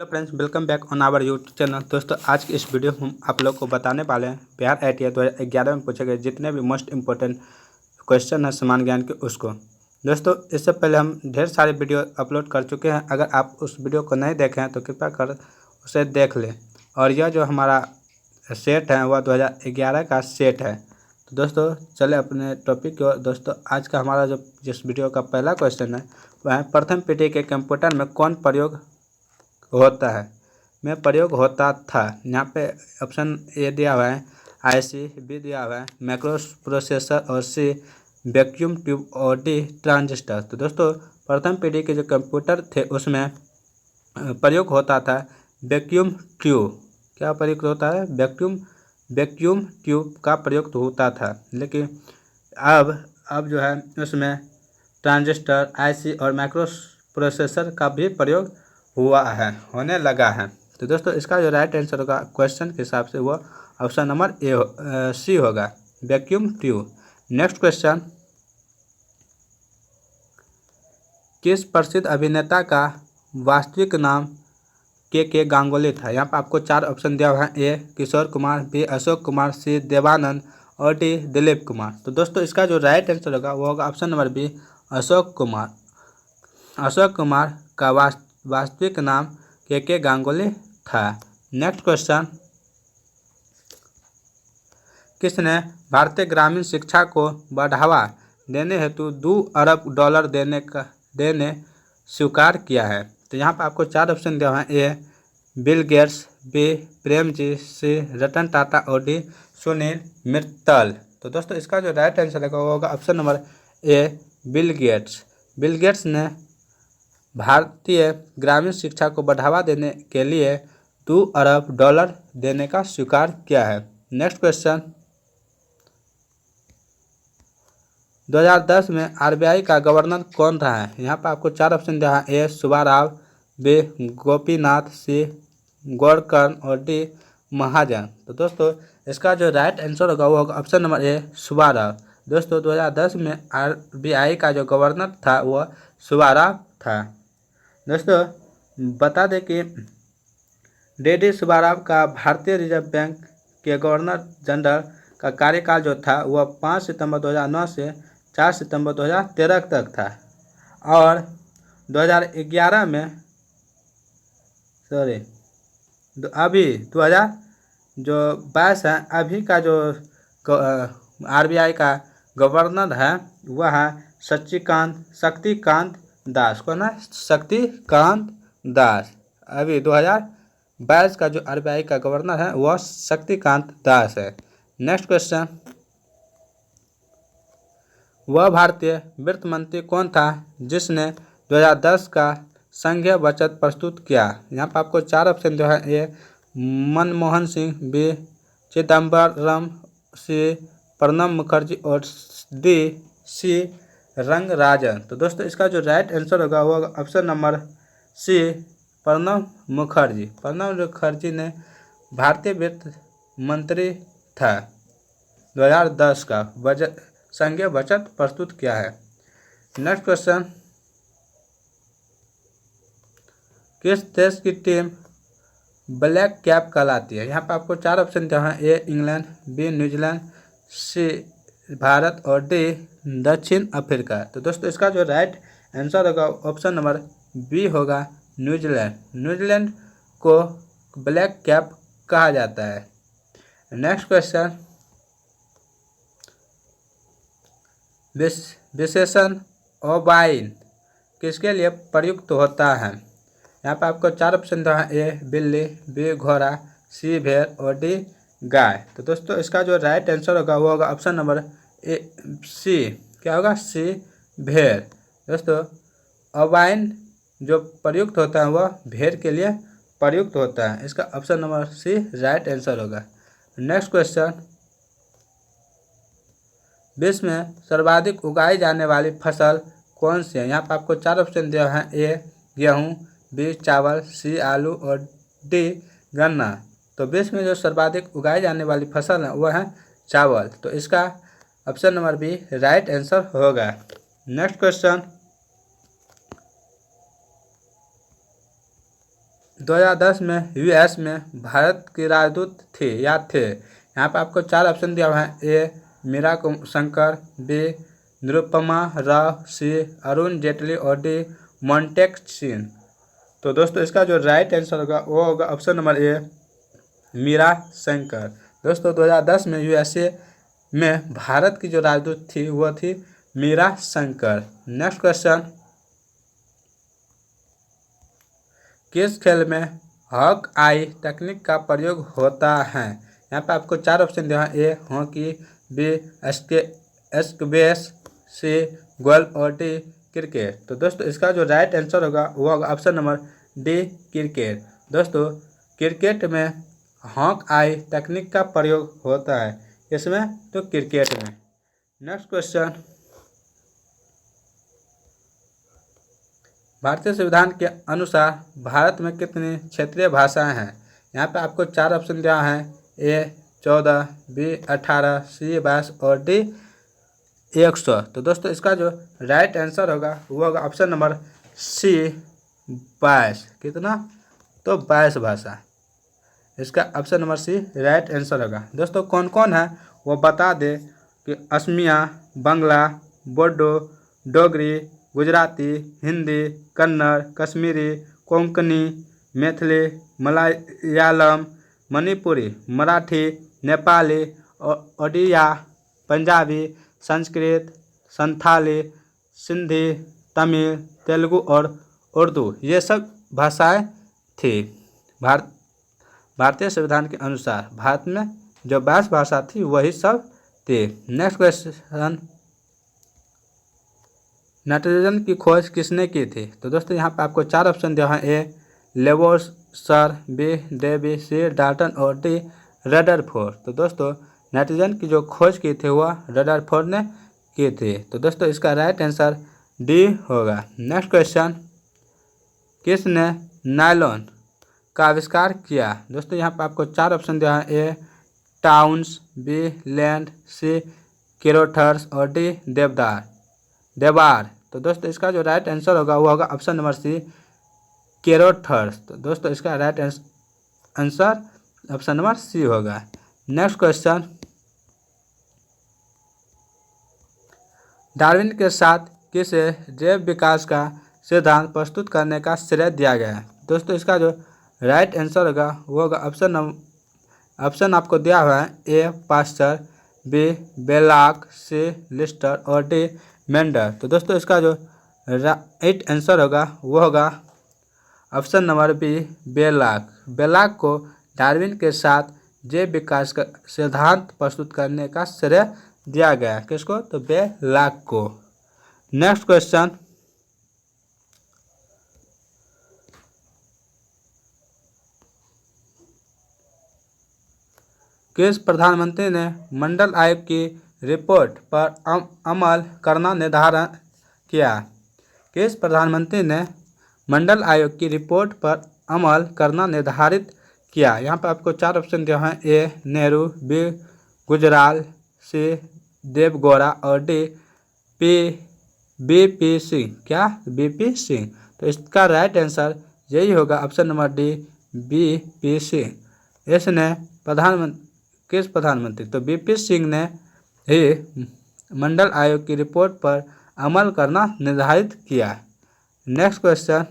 Hello friends, welcome back on our YouTube channel. दोस्तों, आज की इस वीडियो में हम आप लोग को बताने वाले हैं बिहार ITI 2011 में पूछे गए जितने भी मोस्ट इंपॉर्टेंट क्वेश्चन हैं समान ज्ञान के उसको। दोस्तों, इससे पहले हम ढेर सारे वीडियो अपलोड कर चुके हैं। अगर आप उस वीडियो को नहीं देखे हैं तो कृपया कर उसे देख लें। और यह जो हमारा सेट है वह 2011 का सेट है। तो दोस्तों, चले अपने टॉपिक की ओर। दोस्तों, आज का हमारा जो जिस वीडियो का पहला क्वेश्चन है वह है प्रथम पीढ़ी के कंप्यूटर में कौन प्रयोग होता है में प्रयोग होता था। यहाँ पे ऑप्शन ए दिया हुआ है IC, बी दिया हुआ है माइक्रो प्रोसेसर और सी वैक्यूम ट्यूब और डी ट्रांजिस्टर। तो दोस्तों, प्रथम पीढ़ी के जो कंप्यूटर थे उसमें प्रयोग होता था वैक्यूम ट्यूब। क्या प्रयोग होता है? वैक्यूम ट्यूब का प्रयोग तो होता था, लेकिन अब जो है उसमें ट्रांजिस्टर, IC और माइक्रो प्रोसेसर का भी प्रयोग होने लगा है। तो दोस्तों, इसका जो राइट आंसर होगा क्वेश्चन के हिसाब से वो ऑप्शन नंबर सी होगा, वैक्यूम ट्यूब। नेक्स्ट क्वेश्चन, किस प्रसिद्ध अभिनेता का वास्तविक नाम के गांगुली था? यहाँ पर आपको 4 ऑप्शन दिया हुआ है। ए किशोर कुमार, बी अशोक कुमार, सी देवानंद और डी दिलीप कुमार। तो दोस्तों, इसका जो राइट आंसर होगा वो होगा option number B, Ashok Kumar. Ashok Kumar का वास्तविक नाम के गांगुली था। नेक्स्ट क्वेश्चन, किसने भारतीय ग्रामीण शिक्षा को बढ़ावा देने हेतु $2 अरब देने स्वीकार किया है? तो यहाँ पर आपको 4 ऑप्शन दिया हुआ है। ए बिल गेट्स, बी प्रेमजी, सी रतन टाटा और डी सुनील मित्तल। तो दोस्तों, इसका जो राइट आंसर होगा ऑप्शन नंबर ए, बिल गेट्स। बिल गेट्स ने भारतीय ग्रामीण शिक्षा को बढ़ावा देने के लिए $2 अरब देने का स्वीकार किया है। नेक्स्ट क्वेश्चन, 2010 में RBI का गवर्नर कौन रहा है? यहाँ पर आपको 4 ऑप्शन दिया है। ए सुब्बाराव, बी गोपीनाथ, सी गौरकर्ण और डी महाजन। तो दोस्तों, इसका जो राइट आंसर होगा वो होगा ऑप्शन नंबर ए, सुब्बाराव। दोस्तों, 2010 में RBI का जो गवर्नर था वह सुब्बाराव था। दोस्तों, बता दें कि डी सुब्बाराव का भारतीय रिजर्व बैंक के गवर्नर जनरल का कार्यकाल जो था वह 5 सितंबर 2009 से 4 सितंबर 2013 तक था। और 2011 में अभी 2022 है, अभी का जो RBI का गवर्नर है वह है शक्तिकांत दास। कौन है? शक्तिकांत दास। अभी 2022 का जो RBI का गवर्नर है वह शक्तिकांत दास है। नेक्स्ट क्वेश्चन, वह भारतीय वित्त मंत्री कौन था जिसने 2010 का संघीय बजट प्रस्तुत किया? यहाँ पर आपको 4 ऑप्शन जो है। ए मनमोहन सिंह, बी चिदम्बरम, सी प्रणब मुखर्जी और डी सी रंगराजन। तो दोस्तों, इसका जो राइट आंसर होगा वो option number C, Pranab Mukherjee. Pranab Mukherjee ने भारतीय वित्त मंत्री था, 2010 का बजट संघीय बजट प्रस्तुत किया है। नेक्स्ट क्वेश्चन, किस देश की टीम ब्लैक कैप कहलाती है? यहाँ पर आपको 4 ऑप्शन दिया है। ए इंग्लैंड, बी न्यूजीलैंड, सी भारत और डी दक्षिण अफ्रीका। तो दोस्तों, इसका जो राइट आंसर होगा ऑप्शन नंबर बी होगा, न्यूजीलैंड। न्यूजीलैंड को ब्लैक कैप कहा जाता है। नेक्स्ट क्वेश्चन, विशेषण ओबाइन किसके लिए प्रयुक्त होता है? यहाँ पर आपको 4 ऑप्शन दिया है। ए बिल्ली, बी घोड़ा, सी भेड़ और डी गाय। तो दोस्तों, इसका जो राइट आंसर होगा वो होगा ऑप्शन नंबर ए, सी। क्या होगा? सी भेड़। दोस्तों, ओबाइन जो प्रयुक्त होता है वह भेड़ के लिए प्रयुक्त होता है। इसका option number C right answer होगा। नेक्स्ट क्वेश्चन, विश्व में सर्वाधिक उगाई जाने वाली फसल कौन सी है? यहाँ पर आपको 4 ऑप्शन दिया है। ए गेहूँ, बी चावल, सी आलू और डी गन्ना। तो विश्व में जो सर्वाधिक उगाई जाने वाली फसल है वह है चावल। तो इसका option number B right answer होगा। नेक्स्ट क्वेश्चन, 2010 में यूएस में भारत की राजदूत थी या थे। यहाँ पे आपको 4 ऑप्शन दिया हुआ है। ए मीरा शंकर, बी निरुपमा राव, सी अरुण जेटली और डी मोंटेक सिंह। तो दोस्तों इसका जो राइट आंसर होगा वो होगा option number A Meera Shankar. दोस्तों 2010 में यूएसए में भारत की जो राजदूत थी वो थी मीरा शंकर। नेक्स्ट क्वेश्चन, किस खेल में हॉक आई तकनीक का प्रयोग होता है? यहाँ पे आपको 4 ऑप्शन दिया है। A hockey, B squash, C golf और डी क्रिकेट। तो दोस्तों इसका जो राइट आंसर होगा वो होगा ऑप्शन नंबर डी क्रिकेट। दोस्तों क्रिकेट में हॉक आई तकनीक का प्रयोग होता है, इसमें तो क्रिकेट में। नेक्स्ट क्वेश्चन, भारतीय संविधान के अनुसार भारत में कितनी क्षेत्रीय भाषाएं हैं? यहाँ पे आपको 4 ऑप्शन दिया है। ए 14, बी 18, सी 22 और डी 100। तो दोस्तों इसका जो राइट आंसर होगा वो होगा ऑप्शन नंबर सी 22। कितना? तो 22 भाषा। इसका option number C right answer होगा। दोस्तों कौन कौन है वो बता दे कि असमिया, बांग्ला, बोडो, डोगरी, गुजराती, हिंदी, कन्नड़, कश्मीरी, कोंकणी, मैथिली, मलयालम, मणिपुरी, मराठी, नेपाली, ओडिया, पंजाबी, संस्कृत, संथाली, सिंधी, तमिल, तेलुगु और उर्दू, ये सब भाषाएं थी। भारतीय संविधान के अनुसार भारत में जो 22 भाषा थी वही सब थी। नेक्स्ट क्वेश्चन, नाइट्रोजन की खोज किसने की थी? तो दोस्तों यहाँ पे आपको 4 ऑप्शन दिया है। ए लेवोसर, बी डेवी, सी डाल्टन और डी रदरफोर्ड। तो दोस्तों नाइट्रोजन की जो खोज की थी वह रदरफोर्ड ने की थी। तो दोस्तों इसका राइट आंसर डी होगा। नेक्स्ट क्वेश्चन, किसने नायलॉन का आविष्कार किया? दोस्तों यहाँ पे आपको 4 ऑप्शन दिया है। ए टाउन्स, बी लैंड, सी केरोथर्स और डी देबार। तो दोस्तों इसका जो राइट आंसर होगा वो होगा ऑप्शन नंबर सी केरोथर्स। तो दोस्तों इसका right answer option number C होगा। नेक्स्ट क्वेश्चन, डार्विन के साथ किसे जैव विकास का सिद्धांत प्रस्तुत करने का श्रेय दिया गया है? दोस्तों इसका जो राइट आंसर होगा वो होगा ऑप्शन आपको दिया हुआ है। ए पास्चर, बी बेलाक, सी लिस्टर और डी मेंडर। तो दोस्तों इसका जो राइट आंसर होगा वो होगा ऑप्शन नंबर बी बेलाक। बेलाक को डार्विन के साथ जैव विकास का सिद्धांत प्रस्तुत करने का श्रेय दिया गया। किसको? तो बेलाक को। नेक्स्ट क्वेश्चन, किस प्रधानमंत्री ने मंडल आयोग की रिपोर्ट पर अमल करना निर्धारण किया? किस प्रधानमंत्री ने मंडल आयोग की रिपोर्ट पर अमल करना निर्धारित किया? यहाँ पर आपको 4 ऑप्शन दिया है। ए नेहरू, बी गुजराल, सी देवगौड़ा और डी बीपी सिंह। क्या? बीपी सिंह। तो इसका राइट आंसर यही होगा option number D BP Singh. इसने किस प्रधानमंत्री? तो बीपी सिंह ने ही मंडल आयोग की रिपोर्ट पर अमल करना निर्धारित किया। नेक्स्ट क्वेश्चन,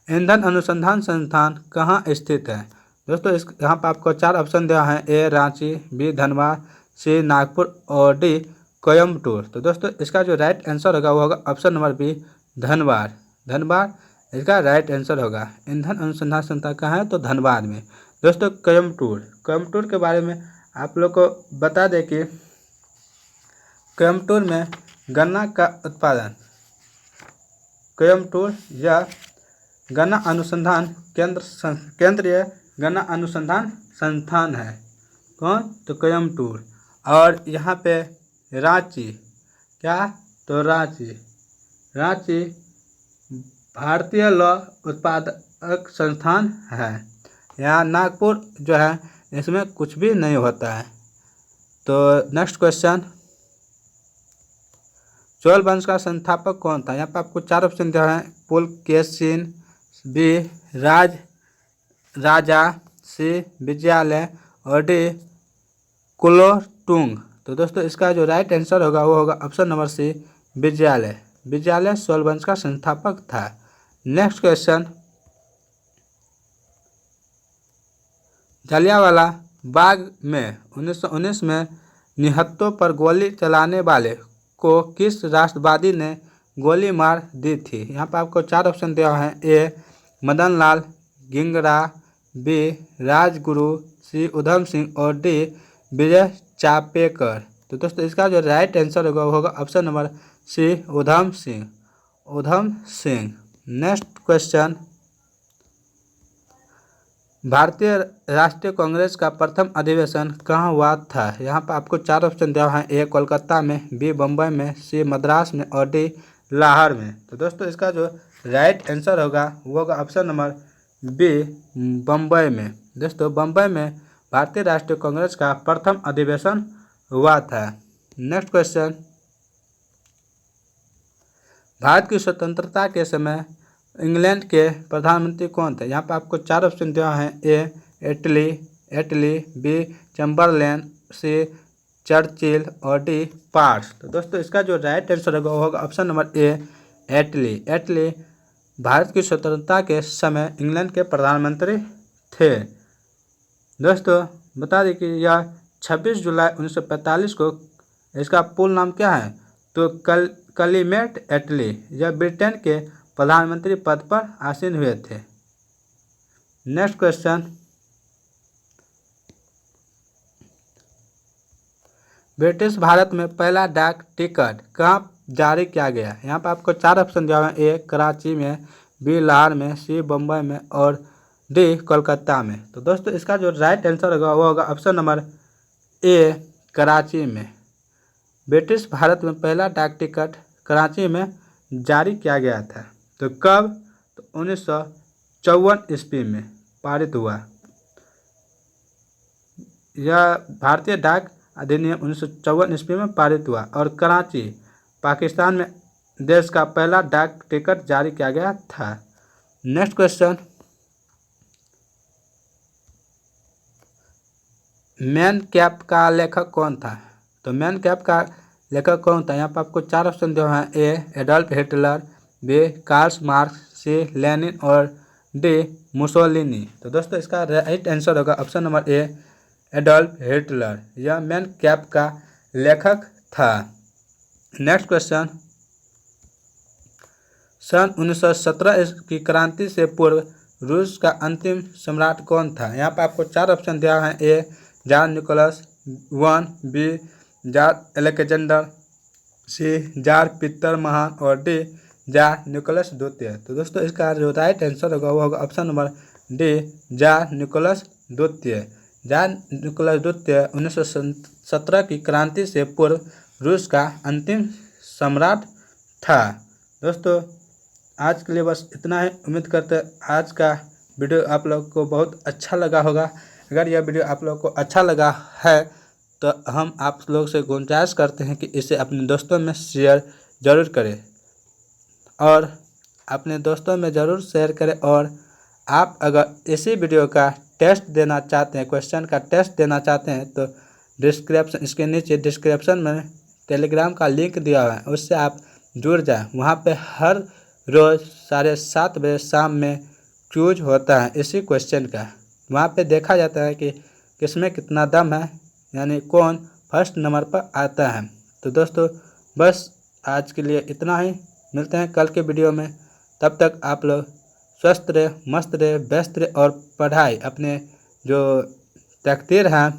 ईंधन अनुसंधान संस्थान कहाँ स्थित है? दोस्तों यहाँ पर आपको 4 ऑप्शन दिया है। ए रांची, बी धनबाद, सी नागपुर और डी कोयम्बटूर। तो दोस्तों इसका जो राइट आंसर होगा वो होगा ऑप्शन नंबर बी धनबाद इसका राइट आंसर होगा। ईंधन अनुसंधान संस्थान कहाँ है? तो धनबाद में। दोस्तों कोयम्बटूर के बारे में आप लोग को बता दें कि कोयम्बटूर में गन्ना का उत्पादन, कोयम्बटूर या गन्ना अनुसंधान केंद्रीय गन्ना अनुसंधान संस्थान है। कौन? तो कोयम्बटूर। और यहाँ पे रांची, क्या? तो रांची भारतीय लौह उत्पादक संस्थान है। यहाँ नागपुर जो है इसमें कुछ भी नहीं होता है। तो नेक्स्ट क्वेश्चन, चोल वंश का संस्थापक कौन था? यहाँ पर आपको 4 ऑप्शन दिया है। पुलकेशिन, बी राजा, सी विद्यालय और डी कुलोतुंग। तो दोस्तों इसका जो राइट आंसर होगा वो होगा ऑप्शन नंबर सी विद्यालय। विद्यालय सोलवंश का संस्थापक था। नेक्स्ट क्वेश्चन, जलियांवाला बाग में 1919 में निहत्तों पर गोली चलाने वाले को किस राष्ट्रवादी ने गोली मार दी थी? यहाँ पर आपको 4 ऑप्शन दिया है। ए मदन लाल गिंगरा, बी राजगुरु, सी उधम सिंह और डी विजय चापेकर। तो दोस्तों इसका जो राइट आंसर होगा वो होगा ऑप्शन नंबर सी उधम सिंह। उधम सिंह। नेक्स्ट क्वेश्चन, भारतीय राष्ट्रीय कांग्रेस का प्रथम अधिवेशन कहाँ हुआ था? यहाँ पर आपको 4 ऑप्शन दिया है। ए कोलकाता में, बी बम्बई में, सी मद्रास में और डी लाहौर में। तो दोस्तों इसका जो राइट आंसर होगा वो होगा ऑप्शन नंबर बी बम्बई में। दोस्तों बम्बई में भारतीय राष्ट्रीय कांग्रेस का प्रथम अधिवेशन हुआ था। नेक्स्ट क्वेश्चन, भारत की स्वतंत्रता के समय इंग्लैंड के प्रधानमंत्री कौन थे? यहाँ पर आपको 4 ऑप्शन दिया है। ए एटली, बी चैम्बरलेन, सी चर्चिल और डी पार्स। तो दोस्तों इसका जो राइट आंसर होगा वो होगा ऑप्शन नंबर ए एटली भारत की स्वतंत्रता के समय इंग्लैंड के प्रधानमंत्री थे। दोस्तों बता दें कि यह 26 जुलाई 1945 को इसका पूर्ण नाम क्या है? तो क्लीमेंट एटली यह ब्रिटेन के प्रधानमंत्री पद पर आसीन हुए थे। नेक्स्ट क्वेश्चन, ब्रिटिश भारत में पहला डाक टिकट कहाँ जारी किया गया? यहाँ पर आपको 4 ऑप्शन दिया हुआ है। ए कराची में, बी लाहौर में, सी बम्बई में और डी कोलकाता में। तो दोस्तों इसका जो राइट आंसर होगा वो होगा ऑप्शन नंबर ए कराची में। ब्रिटिश भारत में पहला डाक टिकट कराची में जारी किया गया था। तो कब? तो 1954 ईस्वी में पारित हुआ। यह भारतीय डाक अधिनियम 1954 ईस्वी में पारित हुआ और कराची पाकिस्तान में देश का पहला डाक टिकट जारी किया गया था। नेक्स्ट क्वेश्चन, मैन कैप का लेखक कौन था? तो मैन कैप का लेखक कौन था? यहाँ पर आपको 4 ऑप्शन दिए हैं। A Adolf Hitler, B Karl Marx, C Lenin और डी मुसोलिनी। तो दोस्तों इसका राइट आंसर होगा option number A Adolf Hitler. यह मैन कैप का लेखक था। नेक्स्ट क्वेश्चन, सन 1917 की क्रांति से पूर्व रूस का अंतिम सम्राट कौन था? यहाँ पर आपको 4 ऑप्शन दिया है। A tsar Nicholas one, B tsar Alexander, C tsar Peter महान और डी जार निकोलस द्वितीय। तो दोस्तों इसका जो राइट आंसर होगा वो होगा option number D tsar Nicholas द्वितीय। जार निकोलस द्वितीय 1917 की क्रांति से पूर्व रूस का अंतिम सम्राट था। दोस्तों आज के लिए बस इतना ही। उम्मीद करते हैं आज का वीडियो आप लोग को बहुत अच्छा लगा होगा। अगर यह वीडियो आप लोग को अच्छा लगा है तो हम आप लोग से गुजारिश करते हैं कि इसे अपने दोस्तों में शेयर ज़रूर करें और अपने दोस्तों में ज़रूर शेयर करें। और आप अगर इसी वीडियो का टेस्ट देना चाहते हैं, क्वेश्चन का टेस्ट देना चाहते हैं तो डिस्क्रिप्शन इसके नीचे डिस्क्रिप्शन में टेलीग्राम का लिंक दिया हुआ है, उससे आप जुड़ जाएं। वहाँ पे हर रोज़ 7:30 बजे शाम में क्यूज होता है इसी क्वेश्चन का। वहाँ पे देखा जाता है कि किसमें कितना दम है, यानी कौन फर्स्ट नंबर पर आता है। तो दोस्तों बस आज के लिए इतना ही। मिलते हैं कल के वीडियो में। तब तक आप लोग स्वस्थ रहे, मस्त रहे, व्यस्त रहे और पढ़ाई अपने जो तकदीर है,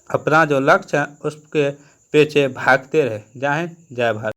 अपना जो लक्ष्य है उसके पीछे भागते रहे। जय हिंद, जय भारत।